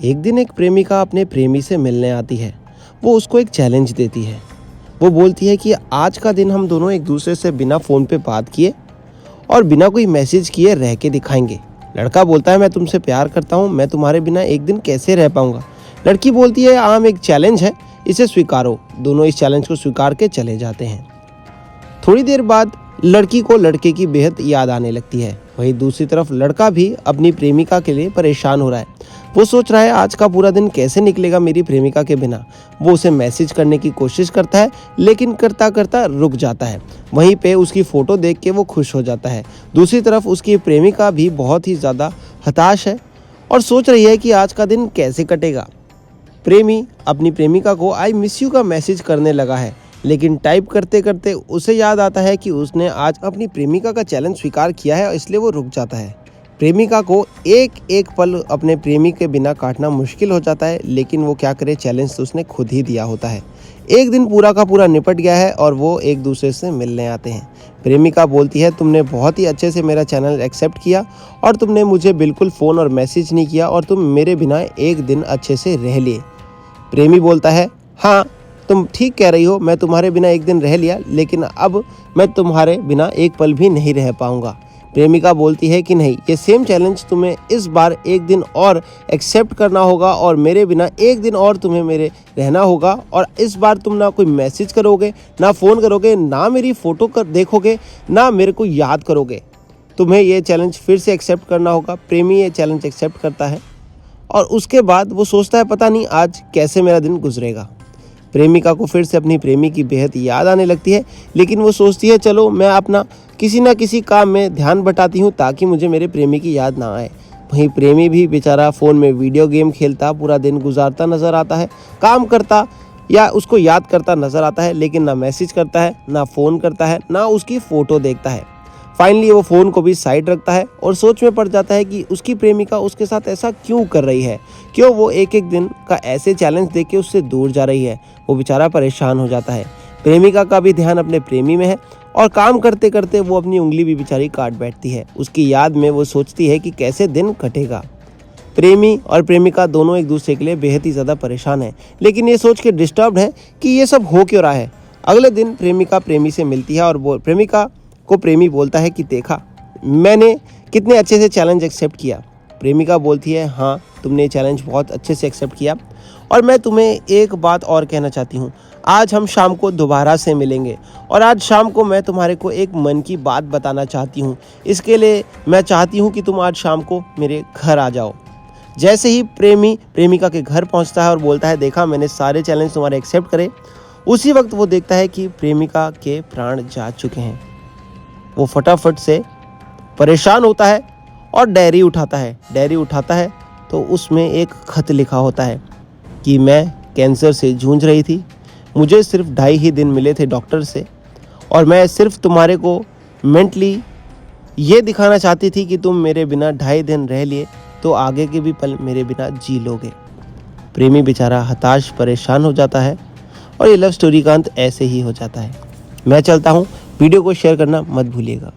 एक दिन एक प्रेमिका अपने प्रेमी से मिलने आती है। वो उसको एक चैलेंज देती है। वो बोलती है कि आज का दिन हम दोनों एक दूसरे से बिना फ़ोन पे बात किए और बिना कोई मैसेज किए रह के दिखाएंगे। लड़का बोलता है मैं तुमसे प्यार करता हूँ, मैं तुम्हारे बिना एक दिन कैसे रह पाऊँगा। लड़की बोलती है आम एक चैलेंज है, इसे स्वीकारो। दोनों इस चैलेंज को स्वीकार के चले जाते हैं। थोड़ी देर बाद लड़की को लड़के की बेहद याद आने लगती है। वहीं दूसरी तरफ लड़का भी अपनी प्रेमिका के लिए परेशान हो रहा है। वो सोच रहा है आज का पूरा दिन कैसे निकलेगा मेरी प्रेमिका के बिना। वो उसे मैसेज करने की कोशिश करता है लेकिन करता करता रुक जाता है। वहीं पे उसकी फ़ोटो देख के वो खुश हो जाता है। दूसरी तरफ उसकी प्रेमिका भी बहुत ही ज़्यादा हताश है और सोच रही है कि आज का दिन कैसे कटेगा। प्रेमी अपनी प्रेमिका को आई मिस यू का मैसेज करने लगा है, लेकिन टाइप करते करते उसे याद आता है कि उसने आज अपनी प्रेमिका का चैलेंज स्वीकार किया है, इसलिए वो रुक जाता है। प्रेमिका को एक एक पल अपने प्रेमी के बिना काटना मुश्किल हो जाता है, लेकिन वो क्या करे, चैलेंज तो उसने खुद ही दिया होता है। एक दिन पूरा का पूरा निपट गया है और वो एक दूसरे से मिलने आते हैं। प्रेमिका बोलती है तुमने बहुत ही अच्छे से मेरा चैनल एक्सेप्ट किया और तुमने मुझे बिल्कुल फ़ोन और मैसेज नहीं किया और तुम मेरे बिना एक दिन अच्छे से रह लिए। प्रेमी बोलता है हाँ तुम ठीक कह रही हो, मैं तुम्हारे बिना एक दिन रह लिया, लेकिन अब मैं तुम्हारे बिना एक पल भी नहीं रह पाऊंगा। प्रेमिका बोलती है कि नहीं, ये सेम चैलेंज तुम्हें इस बार एक दिन और एक्सेप्ट करना होगा और मेरे बिना एक दिन और तुम्हें मेरे रहना होगा। और इस बार तुम ना कोई मैसेज करोगे, ना फ़ोन करोगे, ना मेरी फ़ोटो कर देखोगे, ना मेरे को याद करोगे। तुम्हें ये चैलेंज फिर से एक्सेप्ट करना होगा। प्रेमी ये चैलेंज एक्सेप्ट करता है और उसके बाद वो सोचता है पता नहीं आज कैसे मेरा दिन गुजरेगा। प्रेमिका को फिर से अपनी प्रेमी की बेहद याद आने लगती है, लेकिन वो सोचती है चलो मैं अपना किसी ना किसी काम में ध्यान बटाती हूँ ताकि मुझे मेरे प्रेमी की याद ना आए। वहीं प्रेमी भी बेचारा फ़ोन में वीडियो गेम खेलता पूरा दिन गुजारता नज़र आता है, काम करता या उसको याद करता नज़र आता है, लेकिन ना मैसेज करता है, ना फ़ोन करता है, ना उसकी फ़ोटो देखता है। फाइनली वो फ़ोन को भी साइड रखता है और सोच में पड़ जाता है कि उसकी प्रेमिका उसके साथ ऐसा क्यों कर रही है, क्यों वो एक एक दिन का ऐसे चैलेंज देख के उससे दूर जा रही है। वो बेचारा परेशान हो जाता है। प्रेमिका का भी ध्यान अपने प्रेमी में है और काम करते करते वो अपनी उंगली भी बेचारी काट बैठती है। उसकी याद में वो सोचती है कि कैसे दिन कटेगा। प्रेमी और प्रेमिका दोनों एक दूसरे के लिए बेहद ही ज़्यादा परेशान हैं, लेकिन ये सोच के डिस्टर्ब्ड है कि ये सब हो क्यों रहा है। अगले दिन प्रेमिका प्रेमी से मिलती है और वो प्रेमिका को प्रेमी बोलता है कि देखा मैंने कितने अच्छे से चैलेंज एक्सेप्ट किया। प्रेमिका बोलती है हाँ तुमने ये चैलेंज बहुत अच्छे से एक्सेप्ट किया और मैं तुम्हें एक बात और कहना चाहती हूँ। आज हम शाम को दोबारा से मिलेंगे और आज शाम को मैं तुम्हारे को एक मन की बात बताना चाहती हूँ। इसके लिए मैं चाहती हूँ कि तुम आज शाम को मेरे घर आ जाओ। जैसे ही प्रेमी प्रेमिका के घर पहुँचता है और बोलता है देखा मैंने सारे चैलेंज तुम्हारे एक्सेप्ट करे, उसी वक्त वो देखता है कि प्रेमिका के प्राण जा चुके हैं। वो फटाफट से परेशान होता है और डायरी उठाता है तो उसमें एक खत लिखा होता है कि मैं कैंसर से जूझ रही थी, मुझे सिर्फ 2.5 ही दिन मिले थे डॉक्टर से और मैं सिर्फ तुम्हारे को मेंटली ये दिखाना चाहती थी कि तुम मेरे बिना 2.5 दिन रह लिए तो आगे के भी पल मेरे बिना जी लोगे। प्रेमी बेचारा हताश परेशान हो जाता है और ये लव स्टोरी का अंत ऐसे ही हो जाता है। मैं चलता हूँ, वीडियो को शेयर करना मत भूलिएगा।